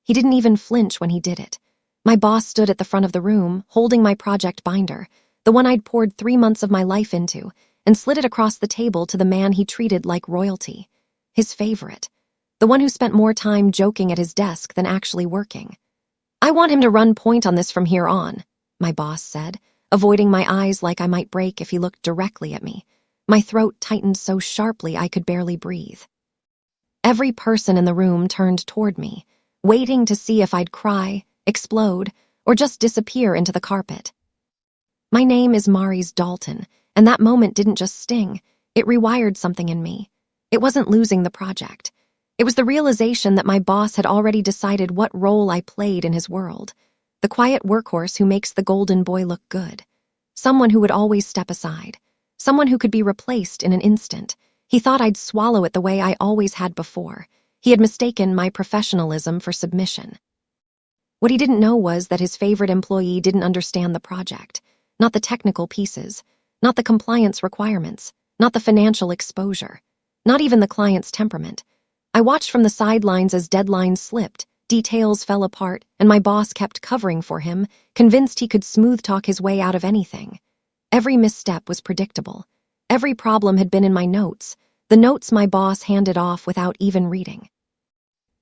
He didn't even flinch when he did it. My boss stood at the front of the room, holding my project binder, the one I'd poured 3 months of my life into, and slid it across the table to the man he treated like royalty. His favorite. The one who spent more time joking at his desk than actually working. "I want him to run point on this from here on," my boss said, avoiding my eyes like I might break if he looked directly at me. My throat tightened so sharply I could barely breathe. Every person in the room turned toward me, waiting to see if I'd cry, explode, or just disappear into the carpet. My name is Maurice Dalton, and that moment didn't just sting, it rewired something in me. It wasn't losing the project. It was the realization that my boss had already decided what role I played in his world. The quiet workhorse who makes the golden boy look good. Someone who would always step aside. Someone who could be replaced in an instant. He thought I'd swallow it the way I always had before. He had mistaken my professionalism for submission. What he didn't know was that his favorite employee didn't understand the project. Not the technical pieces. Not the compliance requirements. Not the financial exposure. Not even the client's temperament. I watched from the sidelines as deadlines slipped, details fell apart, and my boss kept covering for him, convinced he could smooth-talk his way out of anything. Every misstep was predictable. Every problem had been in my notes, the notes my boss handed off without even reading.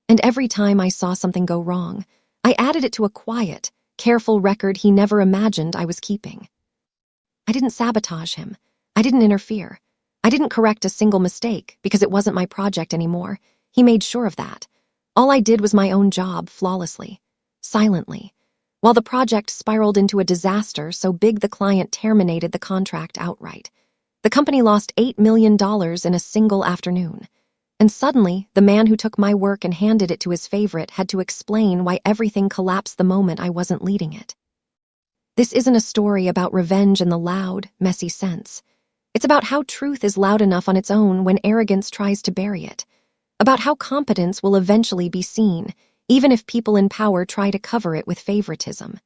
And every time I saw something go wrong, I added it to a quiet, careful record he never imagined I was keeping. I didn't sabotage him. I didn't interfere. I didn't correct a single mistake because it wasn't my project anymore. He made sure of that. All I did was my own job flawlessly, silently, while the project spiraled into a disaster so big the client terminated the contract outright. The company lost $8 million in a single afternoon. And suddenly, the man who took my work and handed it to his favorite had to explain why everything collapsed the moment I wasn't leading it. This isn't a story about revenge in the loud, messy sense. It's about how truth is loud enough on its own when arrogance tries to bury it. About how competence will eventually be seen, even if people in power try to cover it with favoritism.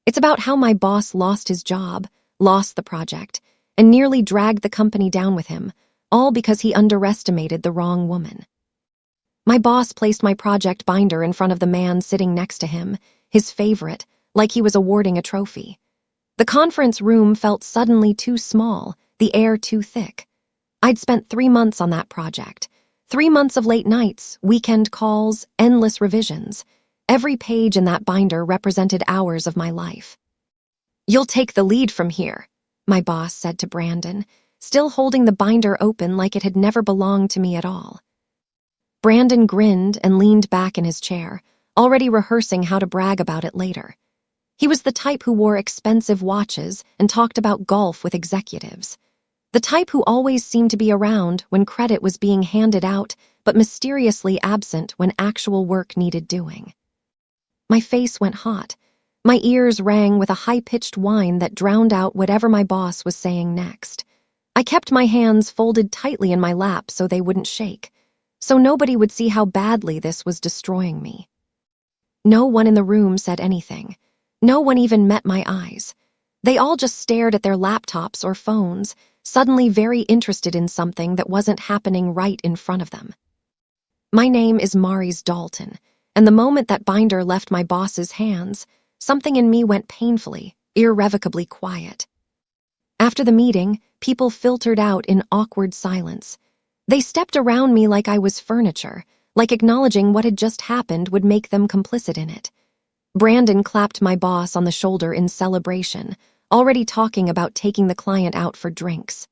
It's about how my boss lost his job, lost the project, and nearly dragged the company down with him, all because he underestimated the wrong woman. My boss placed my project binder in front of the man sitting next to him, his favorite, like he was awarding a trophy. The conference room felt suddenly too small, the air too thick. I'd spent 3 months on that project. 3 months of late nights, weekend calls, endless revisions. Every page in that binder represented hours of my life. "You'll take the lead from here," my boss said to Brandon, still holding the binder open like it had never belonged to me at all. Brandon grinned and leaned back in his chair, already rehearsing how to brag about it later. He was the type who wore expensive watches and talked about golf with executives. The type who always seemed to be around when credit was being handed out, but mysteriously absent when actual work needed doing. My face went hot. My ears rang with a high-pitched whine that drowned out whatever my boss was saying next. I kept my hands folded tightly in my lap so they wouldn't shake, so nobody would see how badly this was destroying me. No one in the room said anything. No one even met my eyes. They all just stared at their laptops or phones, suddenly very interested in something that wasn't happening right in front of them. My name is Maurice Dalton, and the moment that binder left my boss's hands, something in me went painfully, irrevocably quiet. After the meeting, people filtered out in awkward silence. They stepped around me like I was furniture, like acknowledging what had just happened would make them complicit in it. Brandon clapped my boss on the shoulder in celebration, already talking about taking the client out for drinks.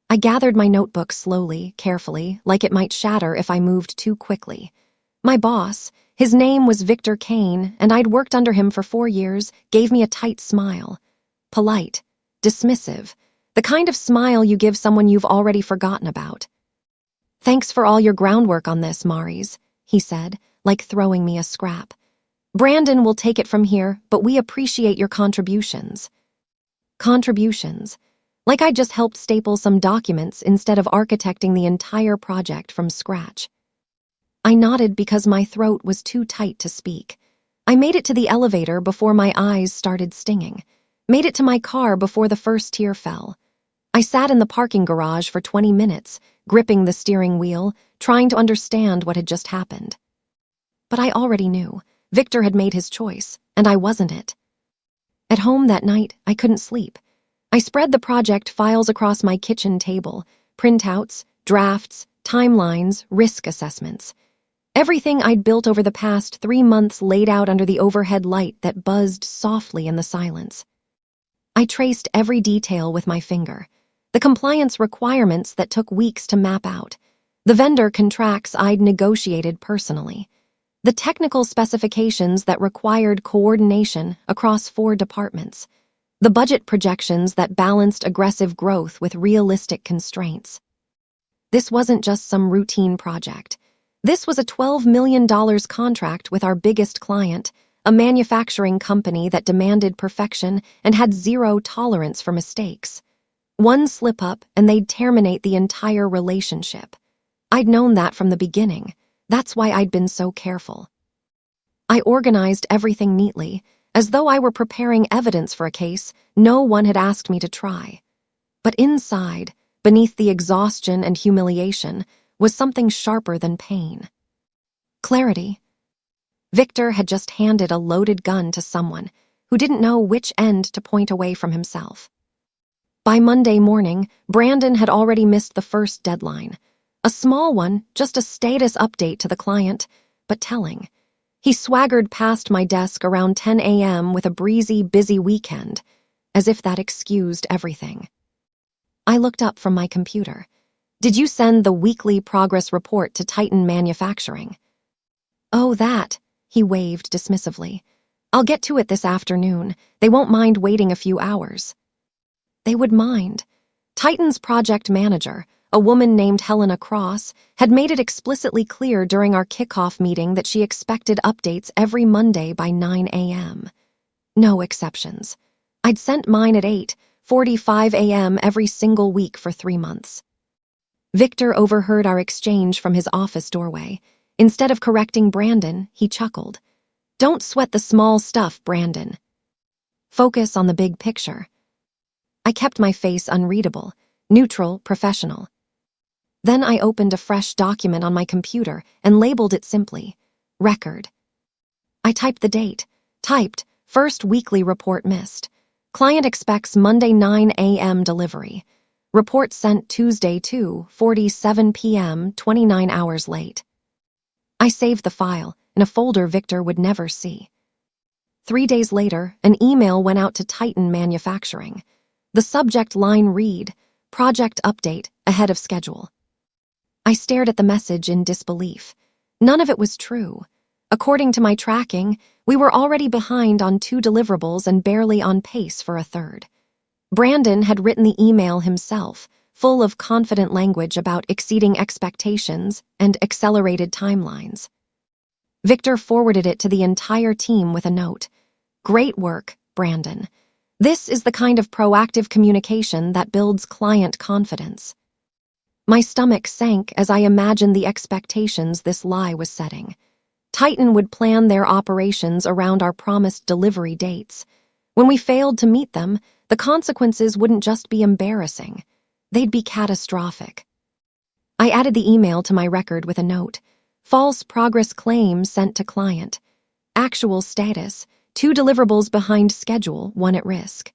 I gathered my notebook slowly, carefully, like it might shatter if I moved too quickly. My boss, his name was Victor Kane, and I'd worked under him for 4 years, gave me a tight smile. Polite, dismissive, the kind of smile you give someone you've already forgotten about. "Thanks for all your groundwork on this, Maurice," he said, like throwing me a scrap. "Brandon will take it from here, but we appreciate your contributions." Contributions. Like I just helped staple some documents instead of architecting the entire project from scratch. I nodded because my throat was too tight to speak. I made it to the elevator before my eyes started stinging. Made it to my car before the first tear fell. I sat in the parking garage for 20 minutes, gripping the steering wheel, trying to understand what had just happened. But I already knew. Victor had made his choice, and I wasn't it. At home that night, I couldn't sleep. I spread the project files across my kitchen table, printouts, drafts, timelines, risk assessments. Everything I'd built over the past 3 months laid out under the overhead light that buzzed softly in the silence. I traced every detail with my finger. The compliance requirements that took weeks to map out. The vendor contracts I'd negotiated personally. The technical specifications that required coordination across 4 departments. The budget projections that balanced aggressive growth with realistic constraints. This wasn't just some routine project. This was a $12 million contract with our biggest client, a manufacturing company that demanded perfection and had zero tolerance for mistakes. One slip-up and they'd terminate the entire relationship. I'd known that from the beginning. That's why I'd been so careful. I organized everything neatly, as though I were preparing evidence for a case no one had asked me to try. But inside, beneath the exhaustion and humiliation, was something sharper than pain. Clarity. Victor had just handed a loaded gun to someone who didn't know which end to point away from himself. By Monday morning, Brandon had already missed the first deadline. A small one, just a status update to the client, but telling. He swaggered past my desk around 10 a.m. with a breezy, busy weekend, as if that excused everything. I looked up from my computer. Did you send the weekly progress report to Titan Manufacturing? Oh, that, he waved dismissively. I'll get to it this afternoon. They won't mind waiting a few hours. They would mind. Titan's project manager, a woman named Helena Cross, had made it explicitly clear during our kickoff meeting that she expected updates every Monday by 9 a.m. No exceptions. I'd sent mine at 8:45 a.m. every single week for 3 months. Victor overheard our exchange from his office doorway. Instead of correcting Brandon, he chuckled. Don't sweat the small stuff, Brandon. Focus on the big picture. I kept my face unreadable, neutral, professional. Then I opened a fresh document on my computer and labeled it simply, Record. I typed the date. Typed, first weekly report missed. Client expects Monday 9 a.m. delivery. Report sent Tuesday 2:47 p.m., 29 hours late. I saved the file in a folder Victor would never see. 3 days later, an email went out to Titan Manufacturing. The subject line read, Project Update, ahead of schedule. I stared at the message in disbelief. None of it was true. According to my tracking, we were already behind on 2 deliverables and barely on pace for a 3rd. Brandon had written the email himself, full of confident language about exceeding expectations and accelerated timelines. Victor forwarded it to the entire team with a note. Great work, Brandon. This is the kind of proactive communication that builds client confidence. My stomach sank as I imagined the expectations this lie was setting. Titan would plan their operations around our promised delivery dates. When we failed to meet them, the consequences wouldn't just be embarrassing. They'd be catastrophic. I added the email to my record with a note. False progress claim sent to client. Actual status, 2 deliverables behind schedule, 1 at risk.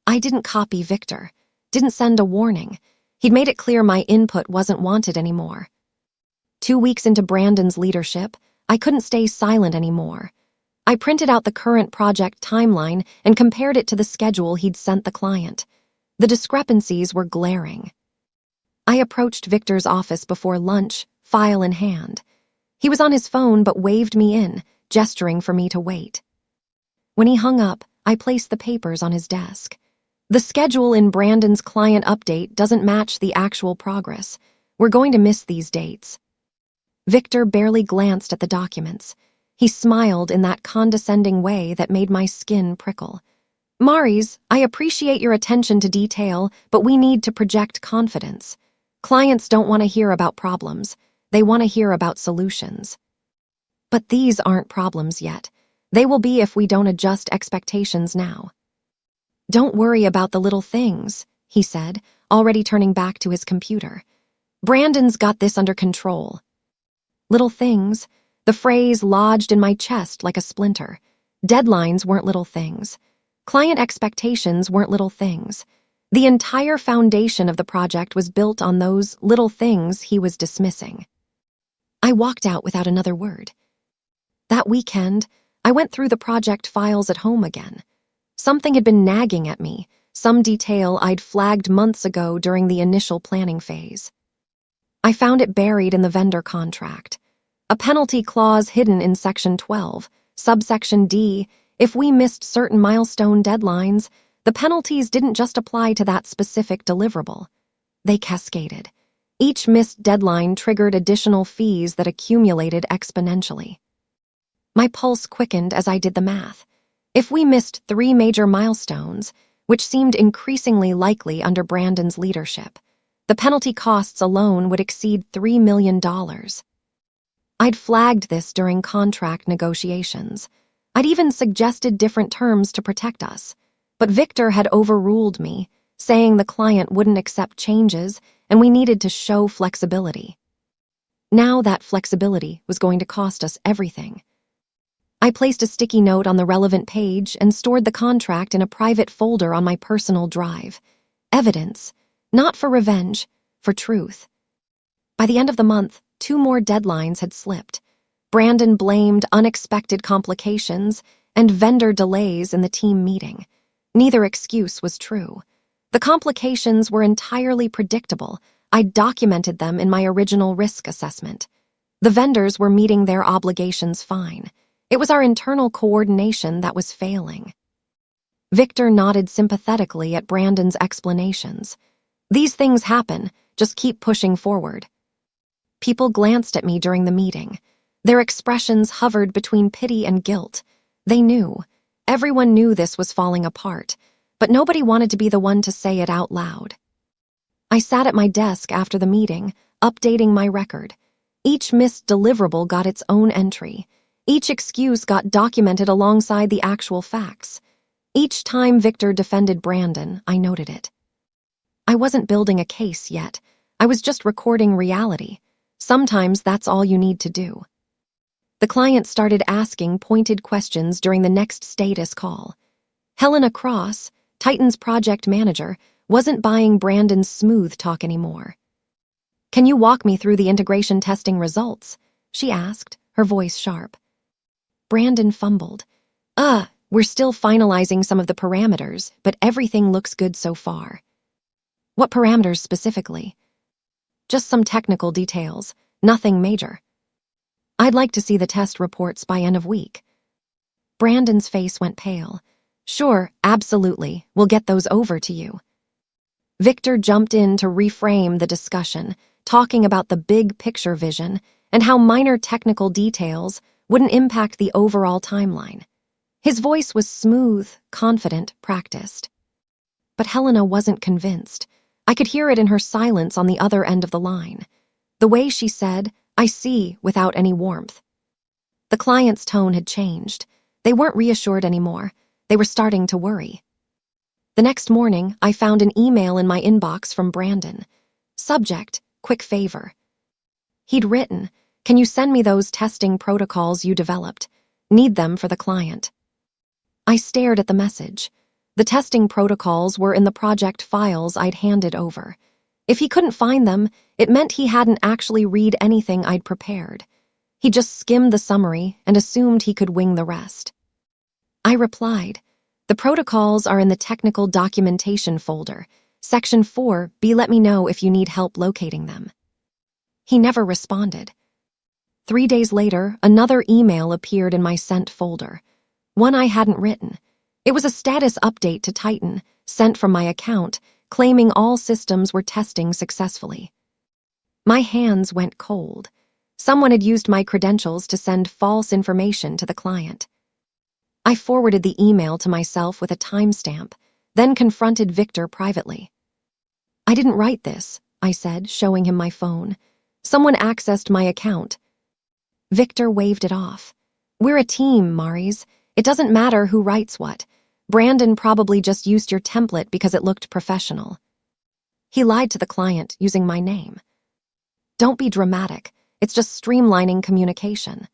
I didn't copy Victor, didn't send a warning. He'd made it clear my input wasn't wanted anymore. 2 weeks into Brandon's leadership, I couldn't stay silent anymore. I printed out the current project timeline and compared it to the schedule he'd sent the client. The discrepancies were glaring. I approached Victor's office before lunch, file in hand. He was on his phone but waved me in, gesturing for me to wait. When he hung up, I placed the papers on his desk. The schedule in Brandon's client update doesn't match the actual progress. We're going to miss these dates. Victor barely glanced at the documents. He smiled in that condescending way that made my skin prickle. Maurice, I appreciate your attention to detail, but we need to project confidence. Clients don't want to hear about problems. They want to hear about solutions. But these aren't problems yet. They will be if we don't adjust expectations now. Don't worry about the little things, he said, already turning back to his computer. Brandon's got this under control. Little things. The phrase lodged in my chest like a splinter. Deadlines weren't little things. Client expectations weren't little things. The entire foundation of the project was built on those little things he was dismissing. I walked out without another word. That weekend, I went through the project files at home again. Something had been nagging at me, some detail I'd flagged months ago during the initial planning phase. I found it buried in the vendor contract. A penalty clause hidden in Section 12, subsection D. If we missed certain milestone deadlines, the penalties didn't just apply to that specific deliverable. They cascaded. Each missed deadline triggered additional fees that accumulated exponentially. My pulse quickened as I did the math. If we missed 3 major milestones, which seemed increasingly likely under Brandon's leadership, the penalty costs alone would exceed $3 million. I'd flagged this during contract negotiations. I'd even suggested different terms to protect us. But Victor had overruled me, saying the client wouldn't accept changes and we needed to show flexibility. Now that flexibility was going to cost us everything. I placed a sticky note on the relevant page and stored the contract in a private folder on my personal drive. Evidence, not for revenge, for truth. By the end of the month, 2 more deadlines had slipped. Brandon blamed unexpected complications and vendor delays in the team meeting. Neither excuse was true. The complications were entirely predictable. I'd documented them in my original risk assessment. The vendors were meeting their obligations fine. It was our internal coordination that was failing. Victor nodded sympathetically at Brandon's explanations. These things happen, just keep pushing forward. People glanced at me during the meeting. Their expressions hovered between pity and guilt. They knew. Everyone knew this was falling apart, but nobody wanted to be the one to say it out loud. I sat at my desk after the meeting, updating my record. Each missed deliverable got its own entry. Each excuse got documented alongside the actual facts. Each time Victor defended Brandon, I noted it. I wasn't building a case yet. I was just recording reality. Sometimes that's all you need to do. The client started asking pointed questions during the next status call. Helena Cross, Titan's project manager, wasn't buying Brandon's smooth talk anymore. "Can you walk me through the integration testing results?" she asked, her voice sharp. Brandon fumbled. We're still finalizing some of the parameters, but everything looks good so far." "What parameters specifically?" "Just some technical details, nothing major." "I'd like to see the test reports by end of week." Brandon's face went pale. "Sure, absolutely, we'll get those over to you." Victor jumped in to reframe the discussion, talking about the big picture vision and how minor technical details wouldn't impact the overall timeline. His voice was smooth, confident, practiced. But Helena wasn't convinced. I could hear it in her silence on the other end of the line. The way she said, "I see," without any warmth. The client's tone had changed. They weren't reassured anymore. They were starting to worry. The next morning, I found an email in my inbox from Brandon. Subject, quick favor. He'd written, "Can you send me those testing protocols you developed? Need them for the client." I stared at the message. The testing protocols were in the project files I'd handed over. If he couldn't find them, it meant he hadn't actually read anything I'd prepared. He just skimmed the summary and assumed he could wing the rest. I replied, "The protocols are in the technical documentation folder. Section 4B, let me know if you need help locating them." He never responded. 3 days later, another email appeared in my sent folder. One I hadn't written. It was a status update to Titan, sent from my account, claiming all systems were testing successfully. My hands went cold. Someone had used my credentials to send false information to the client. I forwarded the email to myself with a timestamp, then confronted Victor privately. "I didn't write this," I said, showing him my phone. "Someone accessed my account." Victor waved it off. "We're a team, Maurice. It doesn't matter who writes what. Brandon probably just used your template because it looked professional." He lied to the client using my name. "Don't be dramatic. It's just streamlining communication."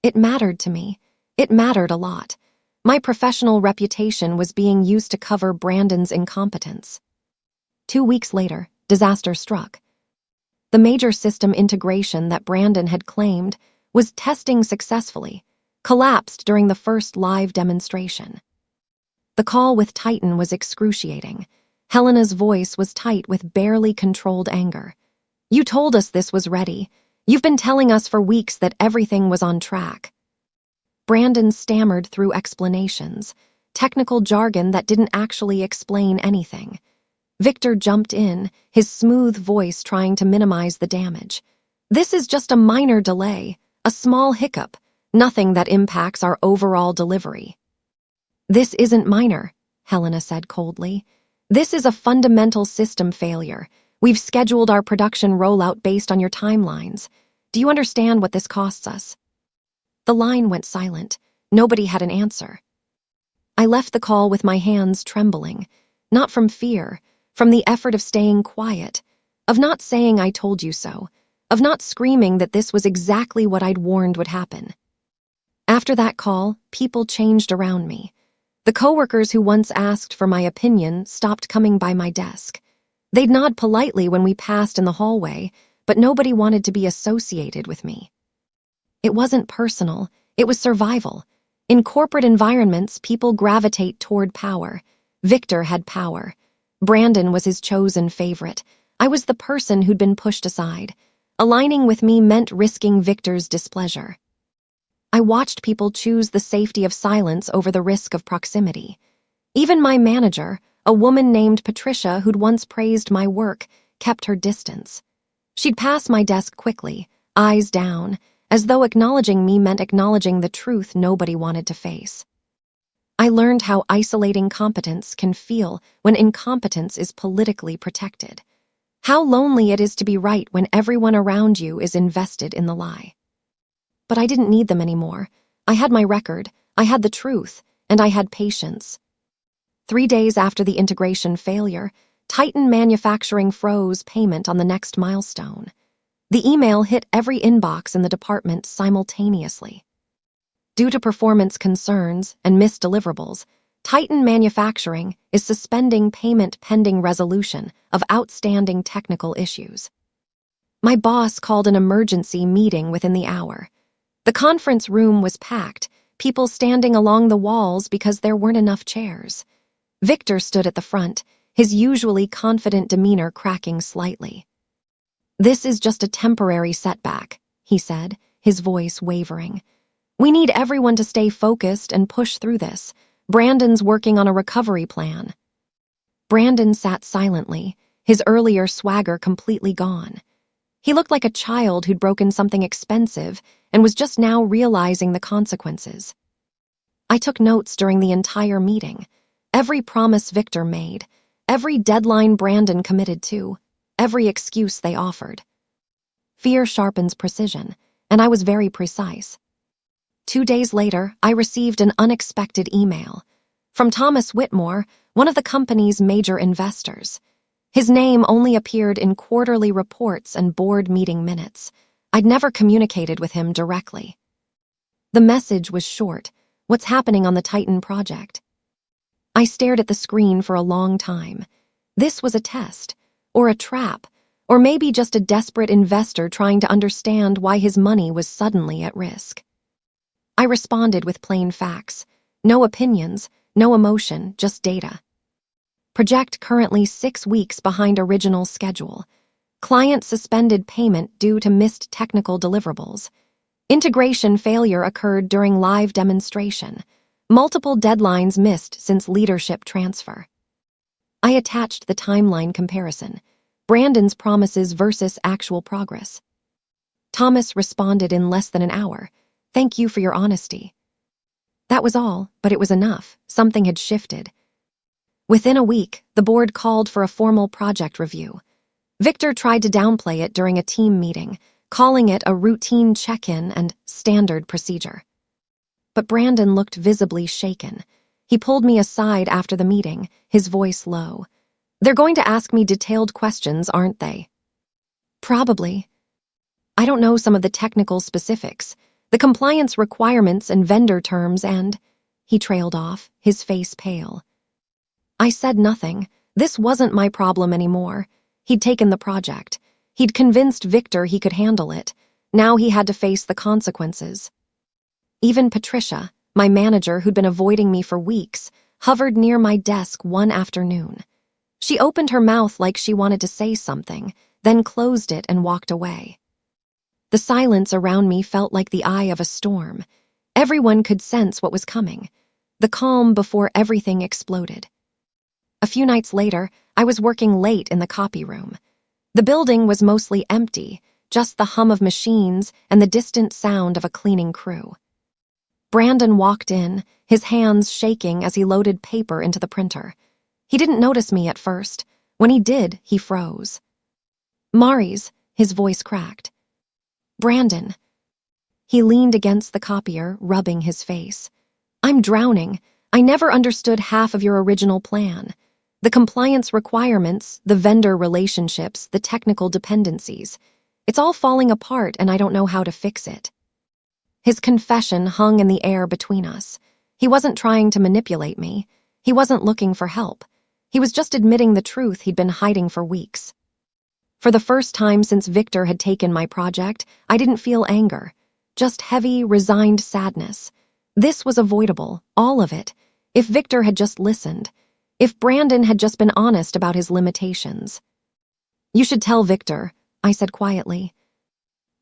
It mattered to me. It mattered a lot. My professional reputation was being used to cover Brandon's incompetence. 2 weeks later, disaster struck. The major system integration that Brandon had claimed was testing successfully, collapsed during the first live demonstration. The call with Titan was excruciating. Helena's voice was tight with barely controlled anger. "You told us this was ready. You've been telling us for weeks that everything was on track." Brandon stammered through explanations, technical jargon that didn't actually explain anything. Victor jumped in, his smooth voice trying to minimize the damage. "This is just a minor delay, a small hiccup, nothing that impacts our overall delivery." "This isn't minor," Helena said coldly. "This is a fundamental system failure. We've scheduled our production rollout based on your timelines. Do you understand what this costs us?" The line went silent. Nobody had an answer. I left the call with my hands trembling, not from fear, from the effort of staying quiet, of not saying "I told you so," of not screaming that this was exactly what I'd warned would happen. After that call, people changed around me. The coworkers who once asked for my opinion stopped coming by my desk. They'd nod politely when we passed in the hallway, but nobody wanted to be associated with me. It wasn't personal, it was survival. In corporate environments, people gravitate toward power. Victor had power. Brandon was his chosen favorite. I was the person who'd been pushed aside. Aligning with me meant risking Victor's displeasure. I watched people choose the safety of silence over the risk of proximity. Even my manager, a woman named Patricia who'd once praised my work, kept her distance. She'd pass my desk quickly, eyes down, as though acknowledging me meant acknowledging the truth nobody wanted to face. I learned how isolating competence can feel when incompetence is politically protected. How lonely it is to be right when everyone around you is invested in the lie. But I didn't need them anymore. I had my record, I had the truth, and I had patience. 3 days after the integration failure, Titan Manufacturing froze payment on the next milestone. The email hit every inbox in the department simultaneously. Due to performance concerns and missed deliverables, Titan Manufacturing is suspending payment pending resolution of outstanding technical issues. My boss called an emergency meeting within the hour. The conference room was packed, people standing along the walls because there weren't enough chairs. Victor stood at the front, his usually confident demeanor cracking slightly. "This is just a temporary setback," he said, his voice wavering. "We need everyone to stay focused and push through this. Brandon's working on a recovery plan." Brandon sat silently, his earlier swagger completely gone. He looked like a child who'd broken something expensive and was just now realizing the consequences. I took notes during the entire meeting. Every promise Victor made, every deadline Brandon committed to, every excuse they offered. Fear sharpens precision, and I was very precise. 2 days later, I received an unexpected email from Thomas Whitmore, one of the company's major investors. His name only appeared in quarterly reports and board meeting minutes. I'd never communicated with him directly. The message was short: "What's happening on the Titan project?" I stared at the screen for a long time. This was a test, or a trap, or maybe just a desperate investor trying to understand why his money was suddenly at risk. I responded with plain facts. No opinions, no emotion, just data. Project currently 6 weeks behind original schedule. Client suspended payment due to missed technical deliverables. Integration failure occurred during live demonstration. Multiple deadlines missed since leadership transfer. I attached the timeline comparison. Brandon's promises versus actual progress. Thomas responded in less than an hour. "Thank you for your honesty." That was all, but it was enough. Something had shifted. Within a week, the board called for a formal project review. Victor tried to downplay it during a team meeting, calling it a routine check-in and standard procedure. But Brandon looked visibly shaken. He pulled me aside after the meeting, his voice low. "They're going to ask me detailed questions, aren't they?" "Probably. I don't know some of the technical specifics. the compliance requirements and vendor terms and—" He trailed off, his face pale. I said nothing. This wasn't my problem anymore. He'd taken the project. He'd convinced Victor he could handle it. Now he had to face the consequences. Even Patricia, my manager who'd been avoiding me for weeks, hovered near my desk one afternoon. She opened her mouth like she wanted to say something, then closed it and walked away. The silence around me felt like the eye of a storm. Everyone could sense what was coming. The calm before everything exploded. A few nights later, I was working late in the copy room. The building was mostly empty, just the hum of machines and the distant sound of a cleaning crew. Brandon walked in, his hands shaking as he loaded paper into the printer. He didn't notice me at first. When he did, he froze. "Maurice," his voice cracked. "Brandon." He leaned against the copier, rubbing his face. "I'm drowning. I never understood half of your original plan. The compliance requirements, the vendor relationships, the technical dependencies. It's all falling apart and I don't know how to fix it." His confession hung in the air between us. He wasn't trying to manipulate me. He wasn't looking for help. He was just admitting the truth he'd been hiding for weeks. For the first time since Victor had taken my project, I didn't feel anger. Just heavy, resigned sadness. This was avoidable, all of it, if Victor had just listened. If Brandon had just been honest about his limitations. "You should tell Victor," I said quietly.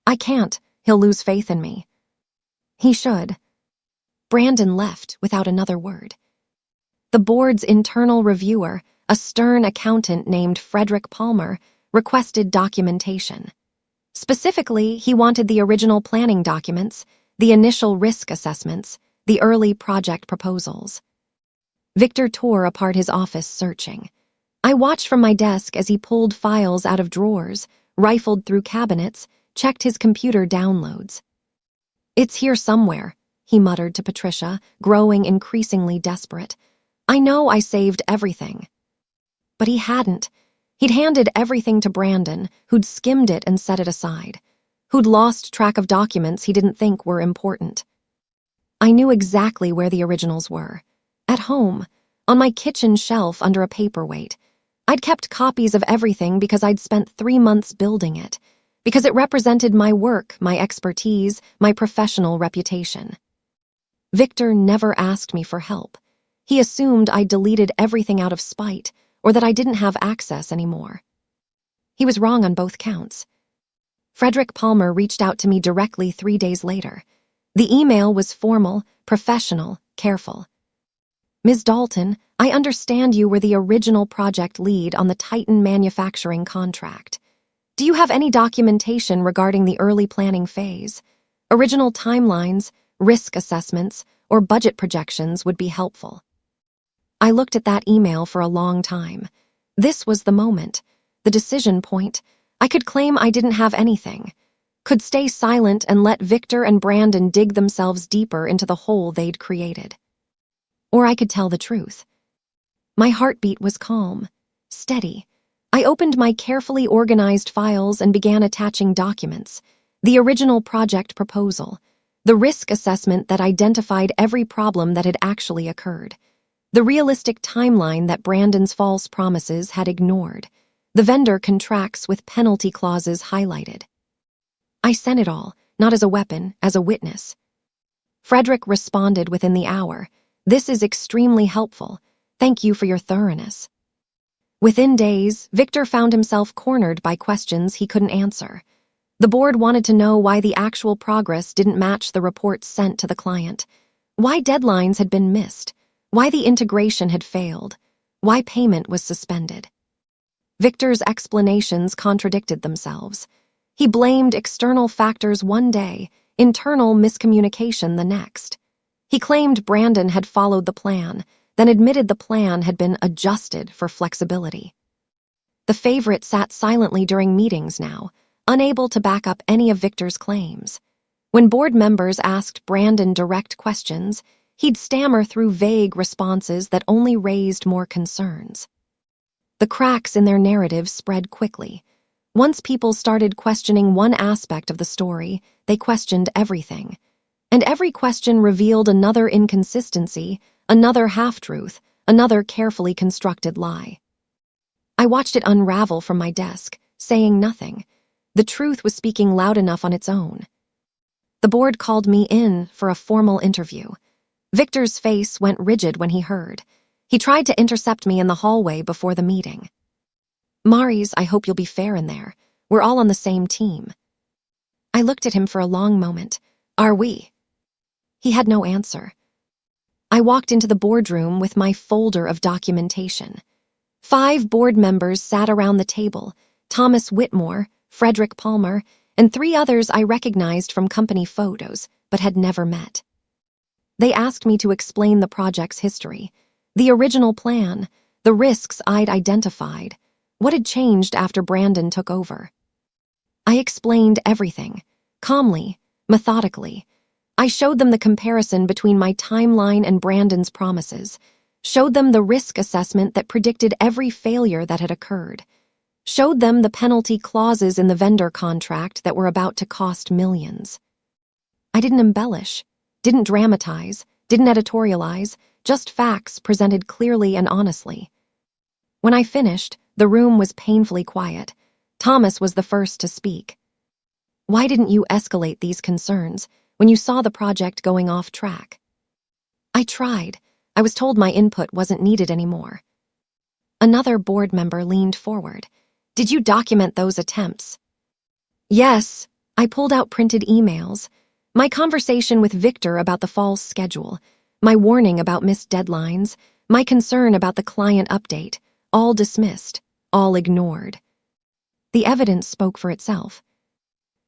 "I can't. He'll lose faith in me." "He should." Brandon left without another word. The board's internal reviewer, a stern accountant named Frederick Palmer, requested documentation. Specifically, he wanted the original planning documents, the initial risk assessments, the early project proposals. Victor tore apart his office searching. I watched from my desk as he pulled files out of drawers, rifled through cabinets, checked his computer downloads. "It's here somewhere," he muttered to Patricia, growing increasingly desperate. "I know I saved everything." But he hadn't. He'd handed everything to Brandon, who'd skimmed it and set it aside, who'd lost track of documents he didn't think were important. I knew exactly where the originals were. At home, on my kitchen shelf under a paperweight. I'd kept copies of everything because I'd spent 3 months building it, because it represented my work, my expertise, my professional reputation. Victor never asked me for help. He assumed I'd deleted everything out of spite, or that I didn't have access anymore. He was wrong on both counts. Frederick Palmer reached out to me directly 3 days later. The email was formal, professional, careful. "Ms. Dalton, I understand you were the original project lead on the Titan manufacturing contract. Do you have any documentation regarding the early planning phase? Original timelines, risk assessments, or budget projections would be helpful." I looked at that email for a long time. This was the moment, the decision point. I could claim I didn't have anything, could stay silent and let Victor and Brandon dig themselves deeper into the hole they'd created. Or I could tell the truth. My heartbeat was calm, steady. I opened my carefully organized files and began attaching documents. The original project proposal, the risk assessment that identified every problem that had actually occurred, the realistic timeline that Brandon's false promises had ignored, the vendor contracts with penalty clauses highlighted. I sent it all, not as a weapon, as a witness. Frederick responded within the hour. "This is extremely helpful. Thank you for your thoroughness." Within days, Victor found himself cornered by questions he couldn't answer. The board wanted to know why the actual progress didn't match the reports sent to the client, why deadlines had been missed, why the integration had failed, why payment was suspended. Victor's explanations contradicted themselves. He blamed external factors one day, internal miscommunication the next. He claimed Brandon had followed the plan, then admitted the plan had been adjusted for flexibility. The favorite sat silently during meetings now, unable to back up any of Victor's claims. When board members asked Brandon direct questions, he'd stammer through vague responses that only raised more concerns. The cracks in their narrative spread quickly. Once people started questioning one aspect of the story, they questioned everything. And every question revealed another inconsistency, another half-truth, another carefully constructed lie. I watched it unravel from my desk, saying nothing. The truth was speaking loud enough on its own. The board called me in for a formal interview. Victor's face went rigid when he heard. He tried to intercept me in the hallway before the meeting. "Maurice, I hope you'll be fair in there. We're all on the same team." I looked at him for a long moment. "Are we?" He had no answer. I walked into the boardroom with my folder of documentation. 5 board members sat around the table: Thomas Whitmore, Frederick Palmer, and 3 others I recognized from company photos, but had never met. They asked me to explain the project's history, the original plan, the risks I'd identified, what had changed after Brandon took over. I explained everything, calmly, methodically. I showed them the comparison between my timeline and Brandon's promises, showed them the risk assessment that predicted every failure that had occurred, showed them the penalty clauses in the vendor contract that were about to cost millions. I didn't embellish, didn't dramatize, didn't editorialize, just facts presented clearly and honestly. When I finished, the room was painfully quiet. Thomas was the first to speak. "Why didn't you escalate these concerns when you saw the project going off track?" "I tried. I was told my input wasn't needed anymore." Another board member leaned forward. "Did you document those attempts?" "Yes." I pulled out printed emails. My conversation with Victor about the fall's schedule, my warning about missed deadlines, my concern about the client update, all dismissed, all ignored. The evidence spoke for itself.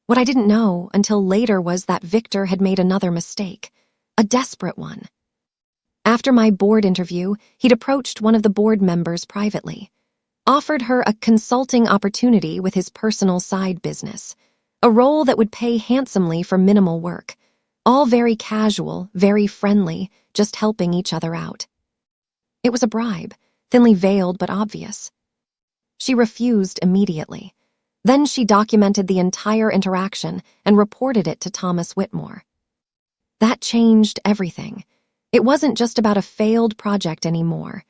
What I didn't know until later was that Victor had made another mistake, a desperate one. After my board interview, he'd approached one of the board members privately, offered her a consulting opportunity with his personal side business, a role that would pay handsomely for minimal work, all very casual, very friendly, just helping each other out. It was a bribe, thinly veiled but obvious. She refused immediately. Then she documented the entire interaction and reported it to Thomas Whitmore. That changed everything. It wasn't just about a failed project anymore.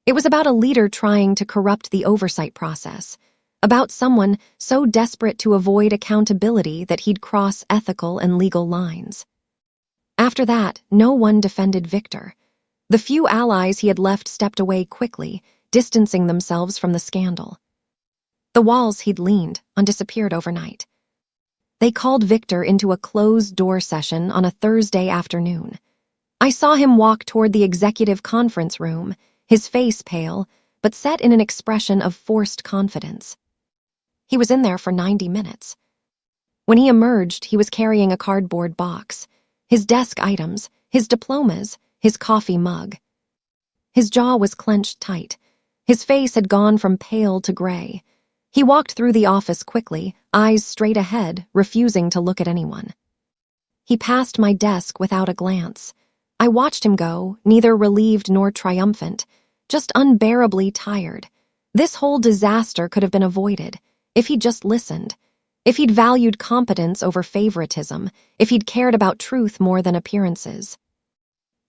It was about a leader trying to corrupt the oversight process, about someone so desperate to avoid accountability that he'd cross ethical and legal lines. After that, no one defended Victor. The few allies he had left stepped away quickly, distancing themselves from the scandal. The walls he'd leaned on disappeared overnight. They called Victor into a closed-door session on a Thursday afternoon. I saw him walk toward the executive conference room, his face pale, but set in an expression of forced confidence. He was in there for 90 minutes. When he emerged, he was carrying a cardboard box, his desk items, his diplomas, his coffee mug. His jaw was clenched tight. His face had gone from pale to gray. He walked through the office quickly, eyes straight ahead, refusing to look at anyone. He passed my desk without a glance. I watched him go, neither relieved nor triumphant, just unbearably tired. This whole disaster could have been avoided if he'd just listened, if he'd valued competence over favoritism, if he'd cared about truth more than appearances.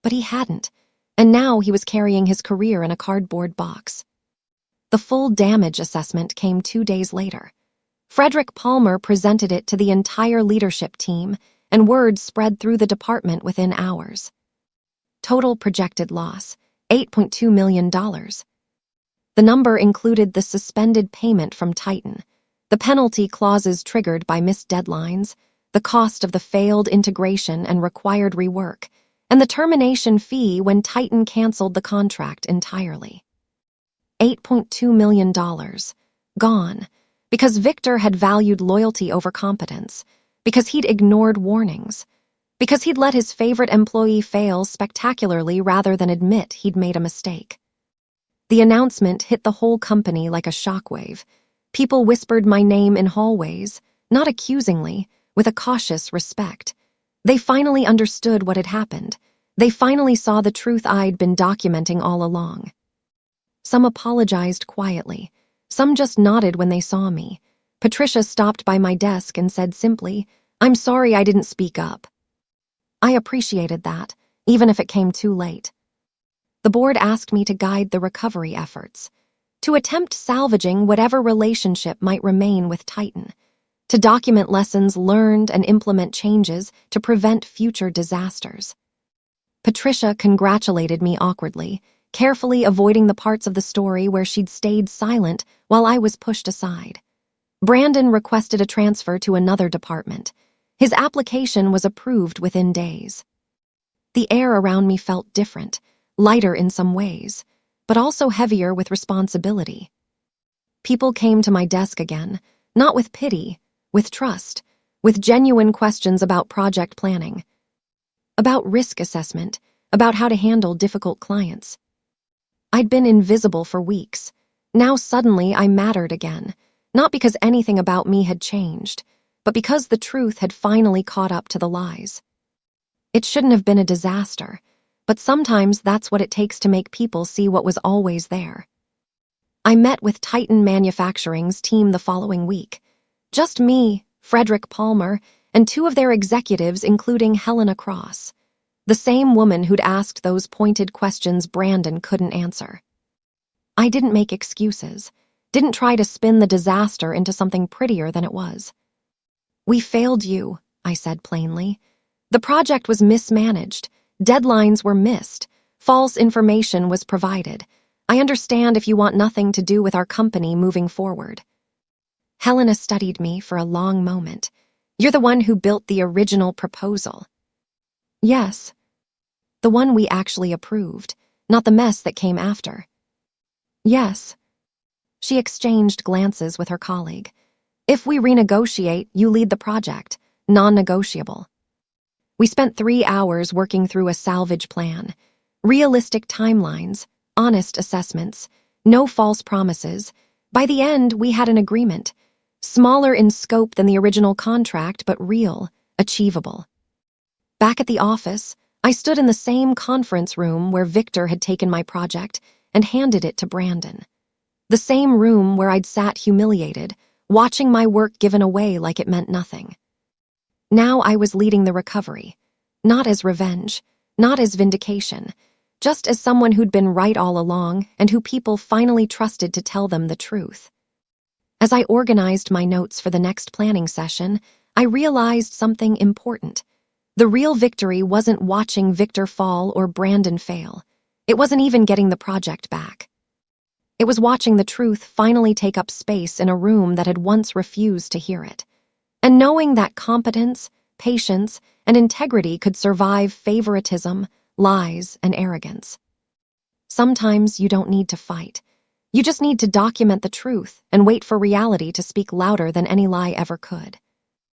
But he hadn't, and now he was carrying his career in a cardboard box. The full damage assessment came 2 days later. Frederick Palmer presented it to the entire leadership team, and word spread through the department within hours. Total projected loss, $8.2 million. The number included the suspended payment from Titan, the penalty clauses triggered by missed deadlines, the cost of the failed integration and required rework, and the termination fee when Titan canceled the contract entirely. $8.2 million. Gone. Because Victor had valued loyalty over competence. Because he'd ignored warnings. Because he'd let his favorite employee fail spectacularly rather than admit he'd made a mistake. The announcement hit the whole company like a shockwave. People whispered my name in hallways, not accusingly, with a cautious respect. They finally understood what had happened. They finally saw the truth I'd been documenting all along. Some apologized quietly. Some just nodded when they saw me. Patricia stopped by my desk and said simply, "I'm sorry I didn't speak up." I appreciated that, even if it came too late. The board asked me to guide the recovery efforts, to attempt salvaging whatever relationship might remain with Titan, to document lessons learned and implement changes to prevent future disasters. Patricia congratulated me awkwardly, carefully avoiding the parts of the story where she'd stayed silent while I was pushed aside. Brandon requested a transfer to another department. His application was approved within days. The air around me felt different, lighter in some ways, but also heavier with responsibility. People came to my desk again, not with pity, with trust, with genuine questions about project planning, about risk assessment, about how to handle difficult clients. I'd been invisible for weeks. Now suddenly I mattered again, not because anything about me had changed, but because the truth had finally caught up to the lies. It shouldn't have been a disaster, but sometimes that's what it takes to make people see what was always there. I met with Titan Manufacturing's team the following week. Just me, Frederick Palmer, and two of their executives, including Helena Cross, the same woman who'd asked those pointed questions Brandon couldn't answer. I didn't make excuses, didn't try to spin the disaster into something prettier than it was. "We failed you," I said plainly. "The project was mismanaged, deadlines were missed, false information was provided. I understand if you want nothing to do with our company moving forward." Helena studied me for a long moment. "You're the one who built the original proposal." "Yes. The one we actually approved, not the mess that came after." "Yes." She exchanged glances with her colleague. "If we renegotiate, you lead the project. Non-negotiable." We spent 3 hours working through a salvage plan. Realistic timelines, honest assessments, no false promises. By the end, we had an agreement. Smaller in scope than the original contract, but real, achievable. Back at the office, I stood in the same conference room where Victor had taken my project and handed it to Brandon. The same room where I'd sat humiliated, watching my work given away like it meant nothing. Now I was leading the recovery, not as revenge, not as vindication, just as someone who'd been right all along and who people finally trusted to tell them the truth. As I organized my notes for the next planning session, I realized something important. The real victory wasn't watching Victor fall or Brandon fail. It wasn't even getting the project back. It was watching the truth finally take up space in a room that had once refused to hear it. And knowing that competence, patience, and integrity could survive favoritism, lies, and arrogance. Sometimes you don't need to fight. You just need to document the truth and wait for reality to speak louder than any lie ever could.